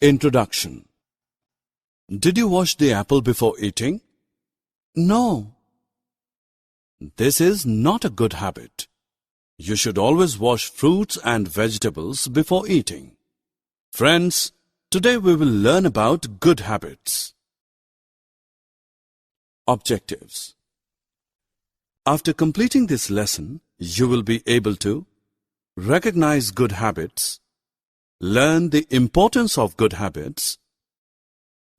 Introduction. Did you wash the apple before eating? No. This is not a good habit. You should always wash fruits and vegetables before eating. Friends, today we will learn about good habits. Objectives. After completing this lesson, you will be able to recognize good habits, learn the importance of good habits,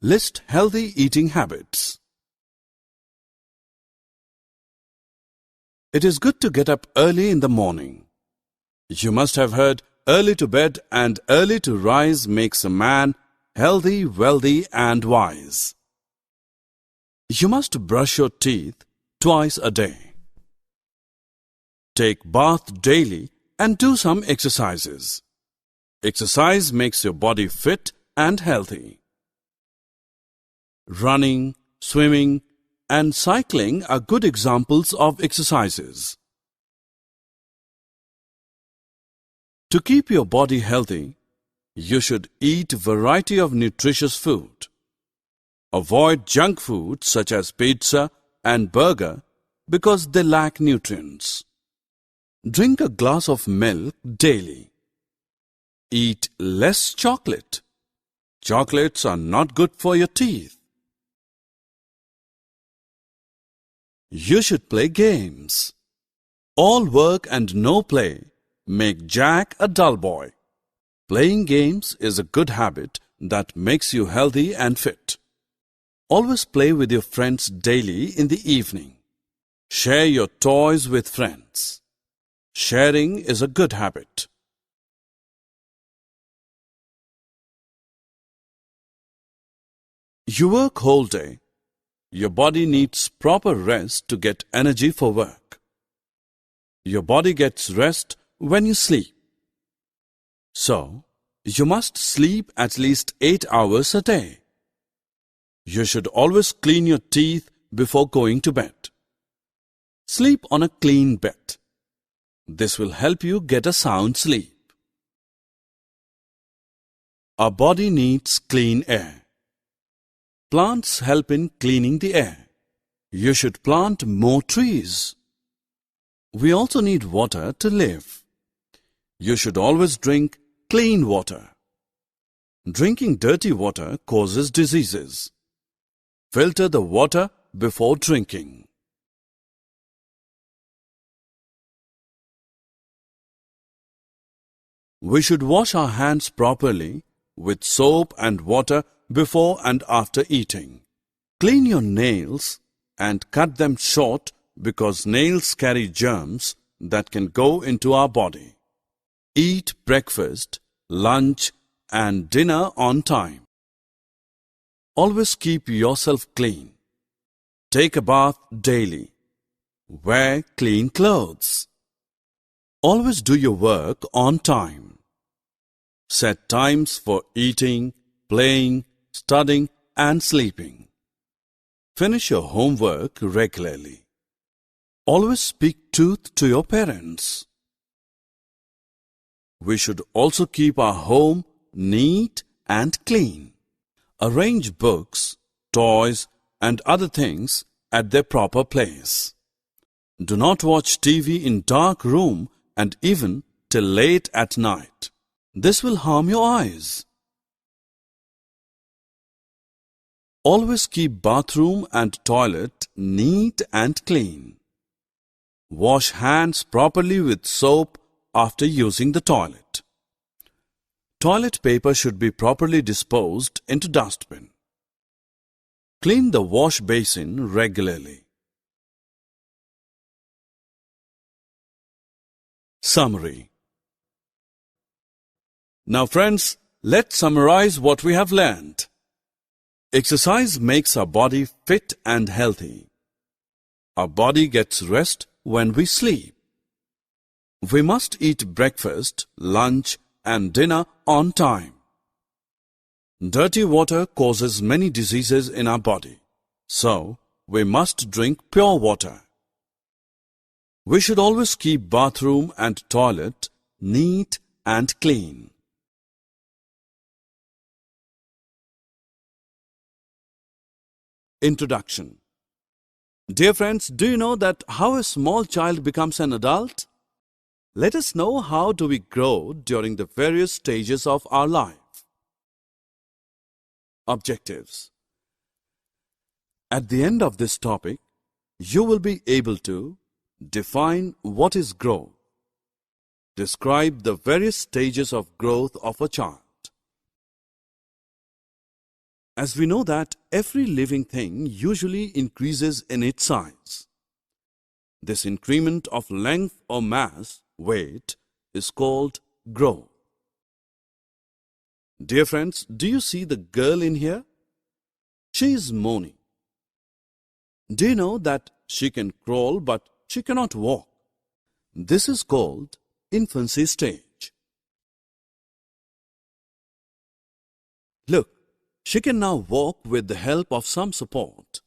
list healthy eating habits. It is good to get up early in the morning. You must have heard early to bed and early to rise makes a man healthy, wealthy and wise. You must brush your teeth twice a day. Take bath daily and do some exercises. Exercise makes your body fit and healthy. Running, swimming, and cycling are good examples of exercises. To keep your body healthy, you should eat a variety of nutritious food. Avoid junk food such as pizza and burger because they lack nutrients. Drink a glass of milk daily. Eat less chocolate. Chocolates are not good for your teeth. You should play games. All work and no play make Jack a dull boy. Playing games is a good habit that makes you healthy and fit. Always play with your friends daily in the evening. Share your toys with friends. Sharing is a good habit. You work whole day. Your body needs proper rest to get energy for work. Your body gets rest when you sleep. So, you must sleep at least 8 hours a day. You should always clean your teeth before going to bed. Sleep on a clean bed. This will help you get a sound sleep. Our body needs clean air. Plants help in cleaning the air. You should plant more trees. We also need water to live. You should always drink clean water. Drinking dirty water causes diseases. Filter the water before drinking. We should wash our hands properly with soap and water before and after eating. Clean your nails and cut them short because nails carry germs that can go into our body. Eat breakfast, lunch and dinner on time. Always keep yourself clean. Take a bath daily. Wear clean clothes. Always do your work on time. Set times for eating, playing, studying and sleeping. Finish your homework regularly. Always speak truth to your parents. We should also keep our home neat and clean. Arrange books, toys and other things at their proper place. Do not watch TV in dark room and even till late at night. This will harm your eyes. Always keep bathroom and toilet neat and clean. Wash hands properly with soap after using the toilet. Toilet paper should be properly disposed into dustbin. Clean the wash basin regularly. Summary. Now friends, let's summarize what we have learned. Exercise makes our body fit and healthy. Our body gets rest when we sleep. We must eat breakfast, lunch and dinner on time. Dirty water causes many diseases in our body. So, we must drink pure water. We should always keep bathroom and toilet neat and clean. Introduction. Dear friends, do you know that how a small child becomes an adult? Let us know how do we grow during the various stages of our life. Objectives. At the end of this topic, you will be able to define what is growth, describe the various stages of growth of a child. As we know that every living thing usually increases in its size. This increment of length or mass, weight, is called growth. Dear friends, do you see the girl in here? She is Moni. Do you know that she can crawl but she cannot walk? This is called infancy stage. Look, she can now walk with the help of some support.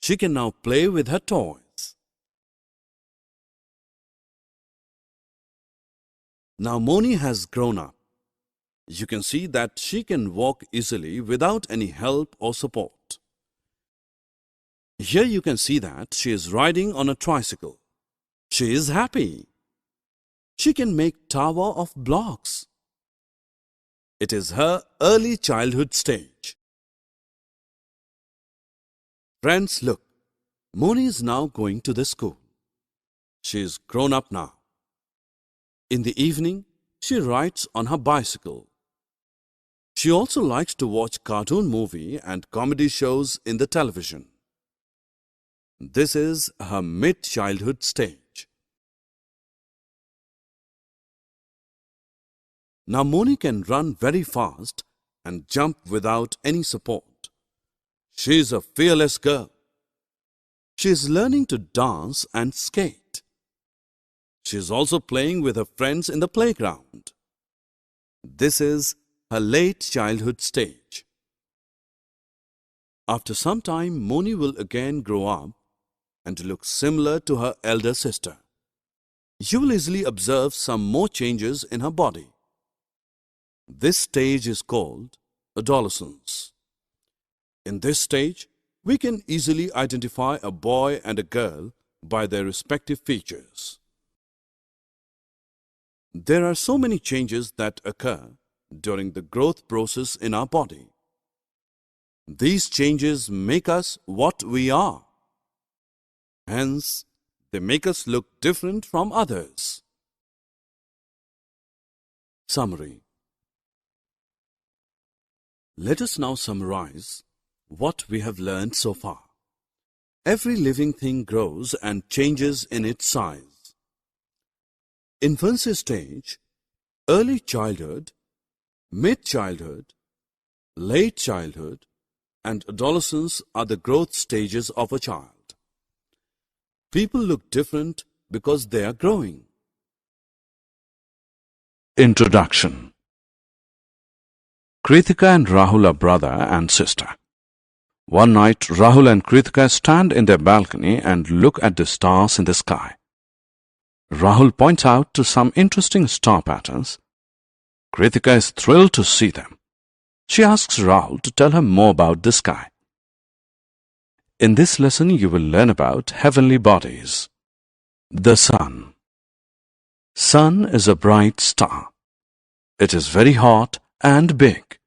She can now play with her toys. Now Moni has grown up. You can see that she can walk easily without any help or support. Here you can see that she is riding on a tricycle. She is happy. She can make tower of blocks. It is her early childhood stage. Friends, look, Moni is now going to the school. She is grown up now. In the evening, she rides on her bicycle. She also likes to watch cartoon movie and comedy shows in the television. This is her mid-childhood stage. Now Moni can run very fast and jump without any support. She is a fearless girl. She is learning to dance and skate. She is also playing with her friends in the playground. This is her late childhood stage. After some time, Moni will again grow up and look similar to her elder sister. You will easily observe some more changes in her body. This stage is called adolescence. In this stage, we can easily identify a boy and a girl by their respective features. There are so many changes that occur during the growth process in our body. These changes make us what we are. Hence, they make us look different from others. Summary. Let us now summarize what we have learned so far. Every living thing grows and changes in its size. Infancy stage, early childhood, mid-childhood, late childhood, and adolescence are the growth stages of a child. People look different because they are growing. Introduction. Kritika and Rahul are brother and sister. One night, Rahul and Kritika stand in their balcony and look at the stars in the sky. Rahul points out to some interesting star patterns. Kritika is thrilled to see them. She asks Rahul to tell her more about the sky. In this lesson, you will learn about heavenly bodies. The Sun. Sun is a bright star. It is very hot and big.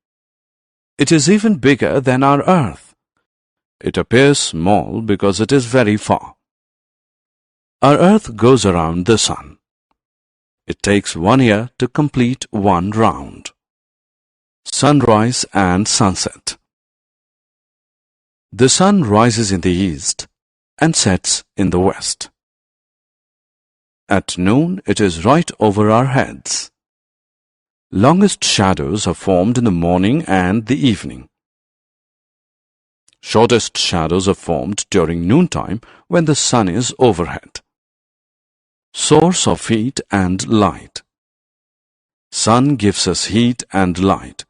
It is even bigger than our Earth. It appears small because it is very far. Our Earth goes around the Sun. It takes 1 year to complete one round. Sunrise and sunset. The sun rises in the east and sets in the west. At noon, it is right over our heads. Longest shadows are formed in the morning and the evening. Shortest shadows are formed during noontime when the sun is overhead. Source of heat and light. Sun gives us heat and light.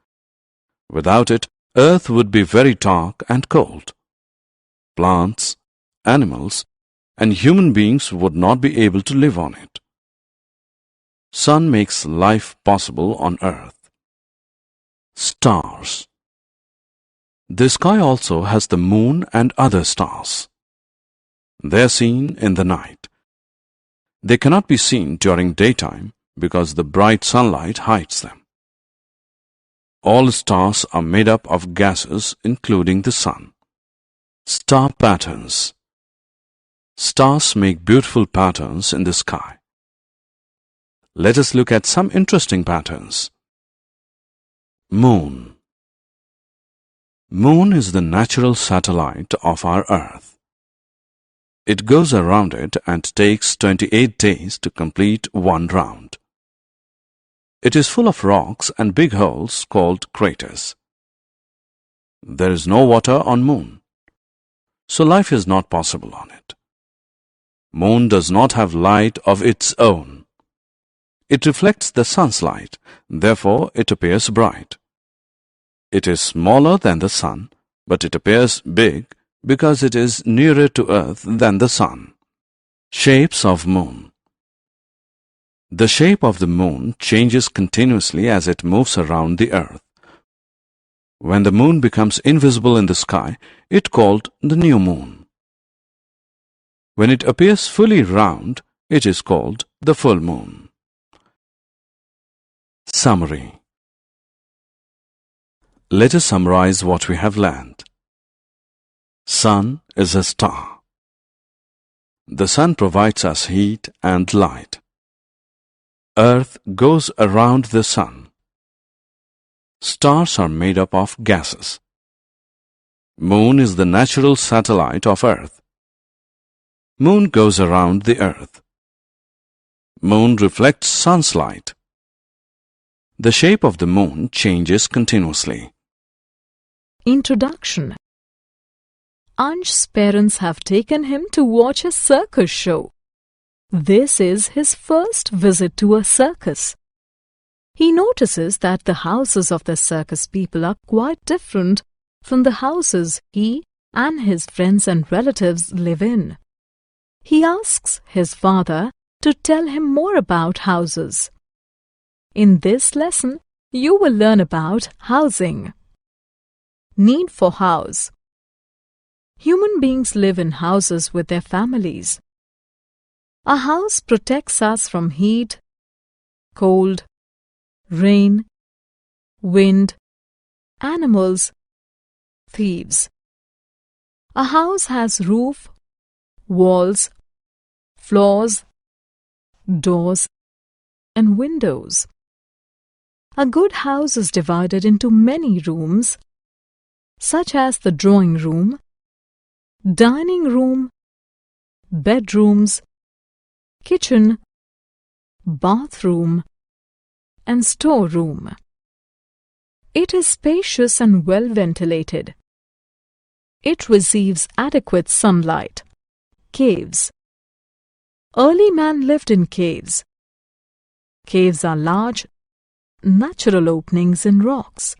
Without it, Earth would be very dark and cold. Plants, animals, and human beings would not be able to live on it. Sun makes life possible on Earth. Stars. The sky also has the moon and other stars. They are seen in the night. They cannot be seen during daytime because the bright sunlight hides them. All stars are made up of gases, including the sun. Star patterns. Stars make beautiful patterns in the sky. Let us look at some interesting patterns. Moon. Moon is the natural satellite of our Earth. It goes around it and takes 28 days to complete one round. It is full of rocks and big holes called craters. There is no water on Moon, so life is not possible on it. Moon does not have light of its own. It reflects the sun's light, therefore it appears bright. It is smaller than the sun, but it appears big because it is nearer to Earth than the sun. Shapes of Moon. The shape of the Moon changes continuously as it moves around the Earth. When the Moon becomes invisible in the sky, it is called the new Moon. When it appears fully round, it is called the full Moon. Summary. Let us summarize what we have learned. Sun is a star. The sun provides us heat and light. Earth goes around the sun. Stars are made up of gases. Moon is the natural satellite of Earth. Moon goes around the Earth. Moon reflects sun's light. The shape of the Moon changes continuously. Introduction. Ansh's parents have taken him to watch a circus show. This is his first visit to a circus. He notices that the houses of the circus people are quite different from the houses he and his friends and relatives live in. He asks his father to tell him more about houses. In this lesson, you will learn about housing. Need for house. Human beings live in houses with their families. A house protects us from heat, cold, rain, wind, animals, thieves. A house has roof, walls, floors, doors, and windows. A good house is divided into many rooms, such as the drawing room, dining room, bedrooms, kitchen, bathroom, and storeroom. It is spacious and well ventilated. It receives adequate sunlight. Caves. Early man lived in caves. Caves are large, natural openings in rocks.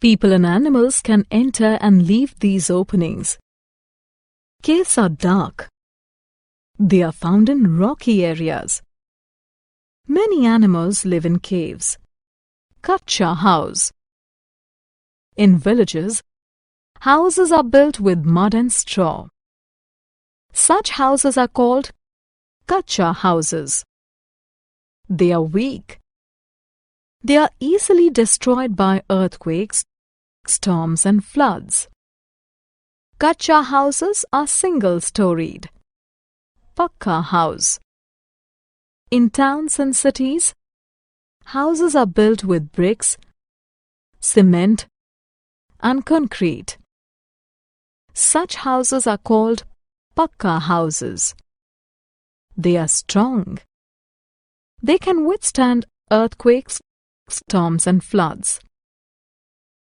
People and animals can enter and leave these openings. Caves are dark. They are found in rocky areas. Many animals live in caves. Kacha house. In villages, houses are built with mud and straw. Such houses are called kacha houses. They are weak. They are easily destroyed by earthquakes, storms and floods. Kacha houses are single-storied. Pakka house. In towns and cities, houses are built with bricks, cement, and concrete. Such houses are called pakka houses. They are strong. They can withstand earthquakes, storms, and floods.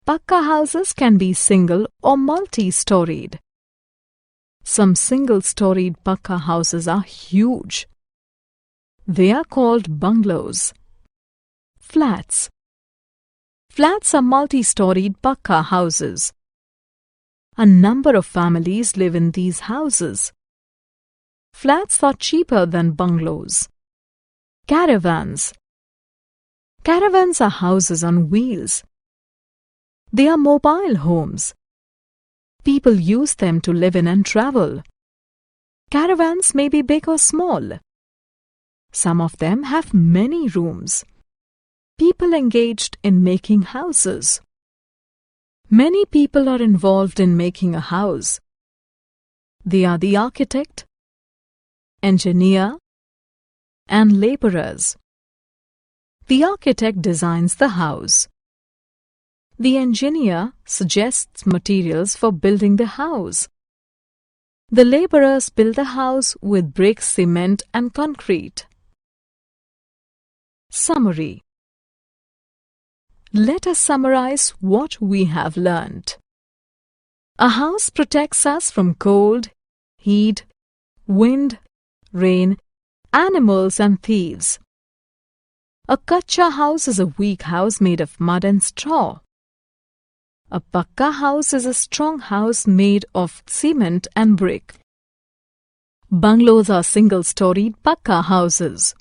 Pakka houses can be single or multi-storied. Some single-storied pakka houses are huge. They are called bungalows. Flats. Flats are multi-storied pakka houses. A number of families live in these houses. Flats are cheaper than bungalows. Caravans. Caravans are houses on wheels. They are mobile homes. People use them to live in and travel. Caravans may be big or small. Some of them have many rooms. People engaged in making houses. Many people are involved in making a house. They are the architect, engineer, and laborers. The architect designs the house. The engineer suggests materials for building the house. The laborers build the house with bricks, cement, and concrete. Summary. Let us summarize what we have learnt. A house protects us from cold, heat, wind, rain, animals and thieves. A kacha house is a weak house made of mud and straw. A pakka house is a strong house made of cement and brick. Bungalows are single-storied pakka houses.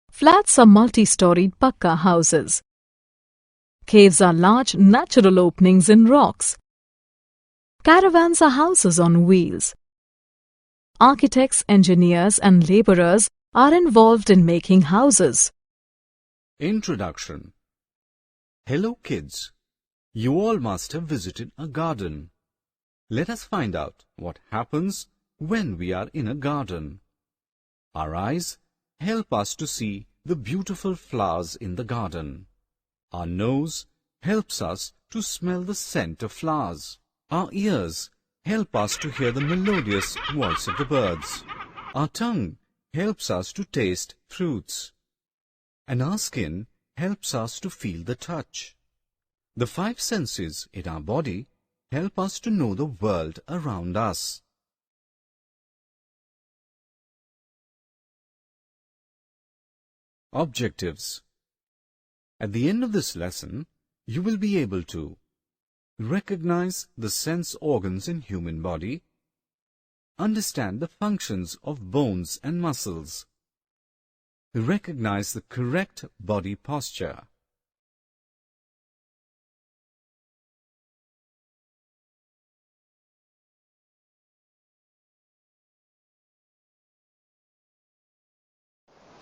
Flats are multi-storied pakka houses. Caves are large natural openings in rocks. Caravans are houses on wheels. Architects, engineers, and laborers are involved in making houses. Introduction. Hello kids. You all must have visited a garden. Let us find out what happens when we are in a garden. Our eyes help us to see the beautiful flowers in the garden. Our nose helps us to smell the scent of flowers. Our ears help us to hear the melodious voice of the birds. Our tongue helps us to taste fruits. And our skin helps us to feel the touch. The 5 senses in our body help us to know the world around us. Objectives. At the end of this lesson, you will be able to recognize the sense organs in human body, understand the functions of bones and muscles, recognize the correct body posture,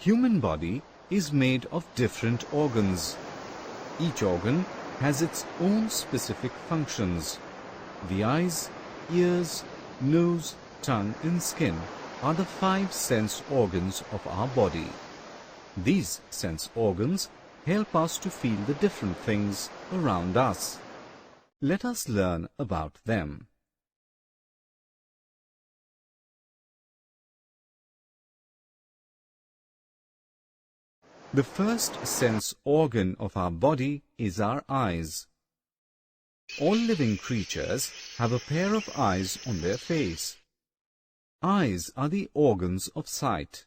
human body is made of different organs. Each organ has its own specific functions. The eyes, ears, nose, tongue and skin are the 5 sense organs of our body. These sense organs help us to feel the different things around us. Let us learn about them. The first sense organ of our body is our eyes. All living creatures have a pair of eyes on their face. Eyes are the organs of sight.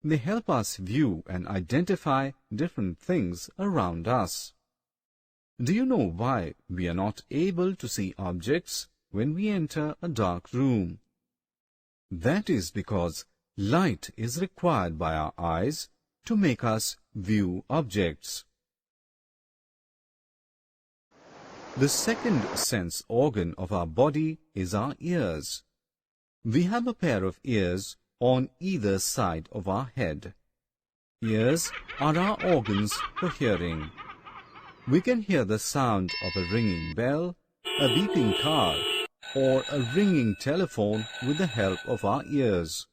They help us view and identify different things around us. Do you know why we are not able to see objects when we enter a dark room? That is because light is required by our eyes to make us view objects. The second sense organ of our body is our ears. We have a pair of ears on either side of our head. Ears are our organs for hearing. We can hear the sound of a ringing bell, a beeping car, or a ringing telephone with the help of our ears.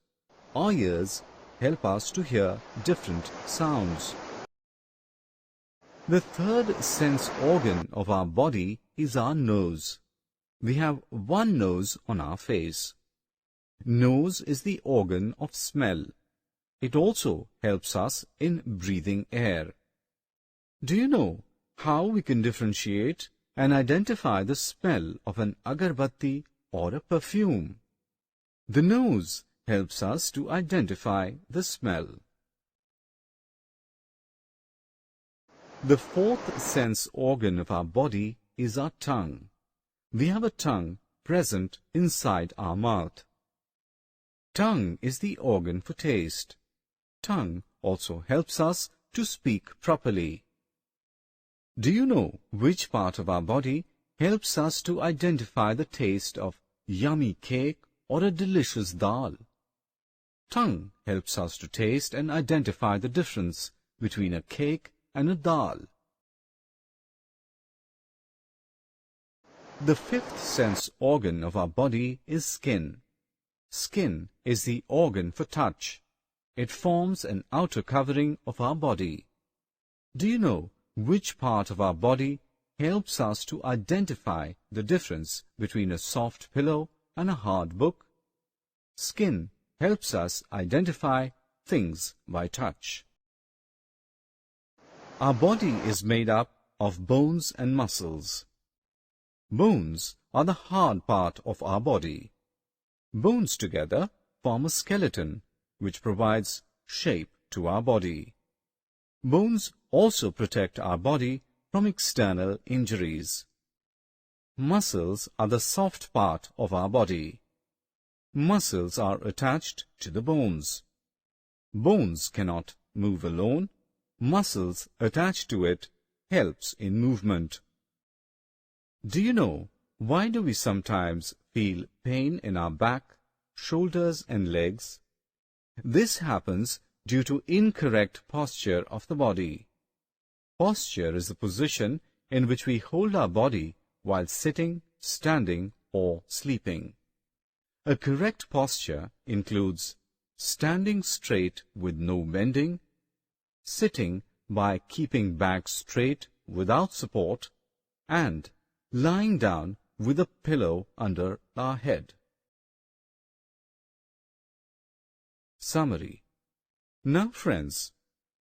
Our ears help us to hear different sounds. The third sense organ of our body is our nose. We have one nose on our face. Nose is the organ of smell. It also helps us in breathing air. Do you know how we can differentiate and identify the smell of an agarbatti or a perfume? The nose helps us to identify the smell. The fourth sense organ of our body is our tongue. We have a tongue present inside our mouth. Tongue is the organ for taste. Tongue also helps us to speak properly. Do you know which part of our body helps us to identify the taste of yummy cake or a delicious dal? Tongue helps us to taste and identify the difference between a cake and a dal. The fifth sense organ of our body is skin. Skin is the organ for touch. It forms an outer covering of our body. Do you know which part of our body helps us to identify the difference between a soft pillow and a hard book? Skin helps us identify things by touch. Our body is made up of bones and muscles. Bones are the hard part of our body. Bones together form a skeleton, which provides shape to our body. Bones also protect our body from external injuries. Muscles are the soft part of our body. Muscles are attached to the bones. Bones cannot move alone. Muscles attached to it helps in movement. Do you know why do we sometimes feel pain in our back, shoulders and legs? This happens due to incorrect posture of the body. Posture is the position in which we hold our body while sitting, standing or sleeping. A correct posture includes standing straight with no bending, sitting by keeping back straight without support, and lying down with a pillow under our head. Summary. Now friends,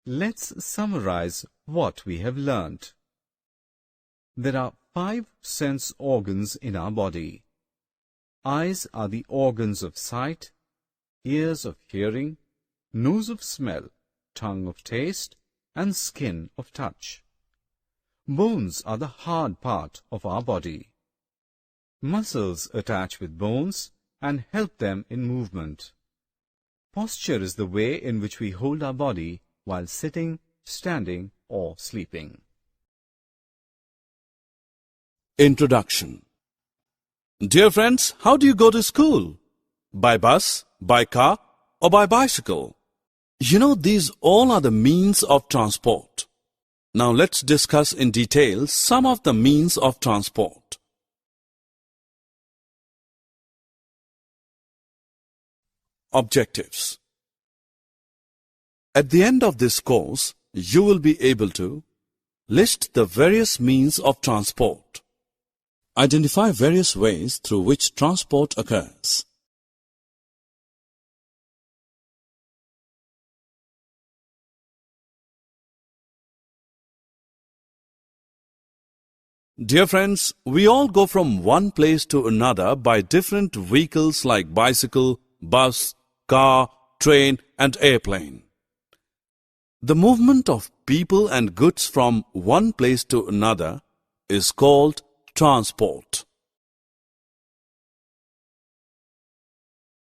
let's summarize what we have learnt. There are 5 sense organs in our body. Eyes are the organs of sight, ears of hearing, nose of smell, tongue of taste, and skin of touch. Bones are the hard part of our body. Muscles attach with bones and help them in movement. Posture is the way in which we hold our body while sitting, standing, or sleeping. Introduction. Dear friends, how do you go to school? By bus, by car, or by bicycle? You know, these all are the means of transport. Now let's discuss in detail some of the means of transport. Objectives. At the end of this course, you will be able to list the various means of transport. Identify various ways through which transport occurs. Dear friends, we all go from one place to another by different vehicles like bicycle, bus, car, train and airplane. The movement of people and goods from one place to another is called transport.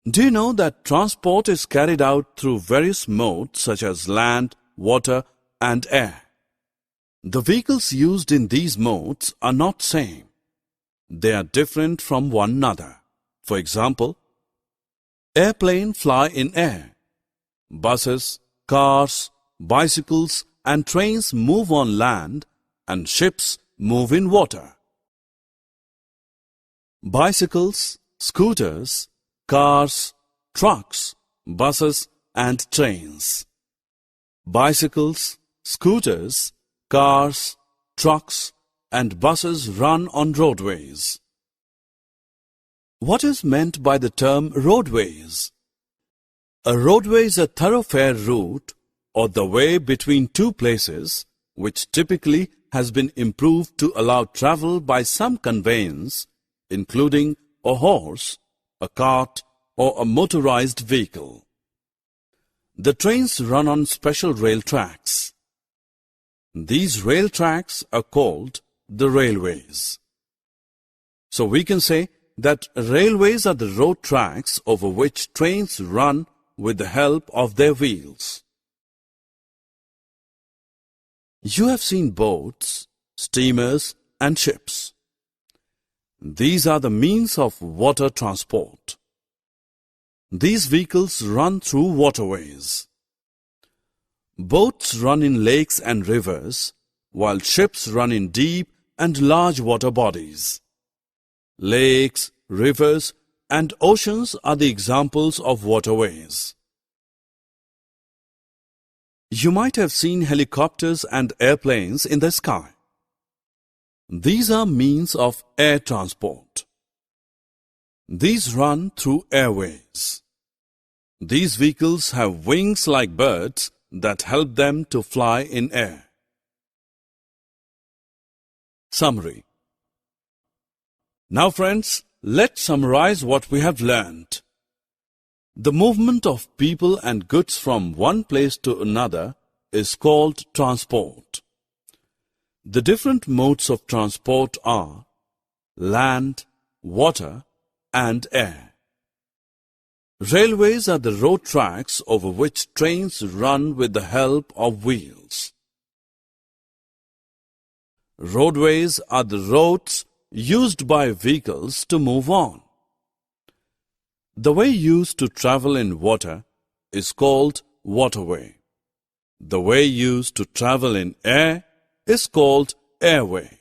Do you know that transport is carried out through various modes such as land, water and air? The vehicles used in these modes are not same. They are different from one another. For example, airplanes fly in air. Buses, cars, bicycles and trains move on land and ships move in water. Bicycles, scooters, cars, trucks, buses and trains. Bicycles, scooters, cars, trucks and buses run on roadways. What is meant by the term roadways? A roadway is a thoroughfare route or the way between two places which typically has been improved to allow travel by some conveyance, including a horse, a cart or a motorized vehicle. The trains run on special rail tracks. These rail tracks are called the railways. So we can say that railways are the road tracks over which trains run with the help of their wheels. You have seen boats, steamers and ships. These are the means of water transport. These vehicles run through waterways. Boats run in lakes and rivers, while ships run in deep and large water bodies. Lakes, rivers, and oceans are the examples of waterways. You might have seen helicopters and airplanes in the sky. These are means of air transport. These run through airways. These vehicles have wings like birds that help them to fly in air. Summary. Now friends, let's summarize what we have learned. The movement of people and goods from one place to another is called transport. The different modes of transport are land, water, and air. Railways are the road tracks over which trains run with the help of wheels. Roadways are the roads used by vehicles to move on. The way used to travel in water is called waterway. The way used to travel in air is called airway.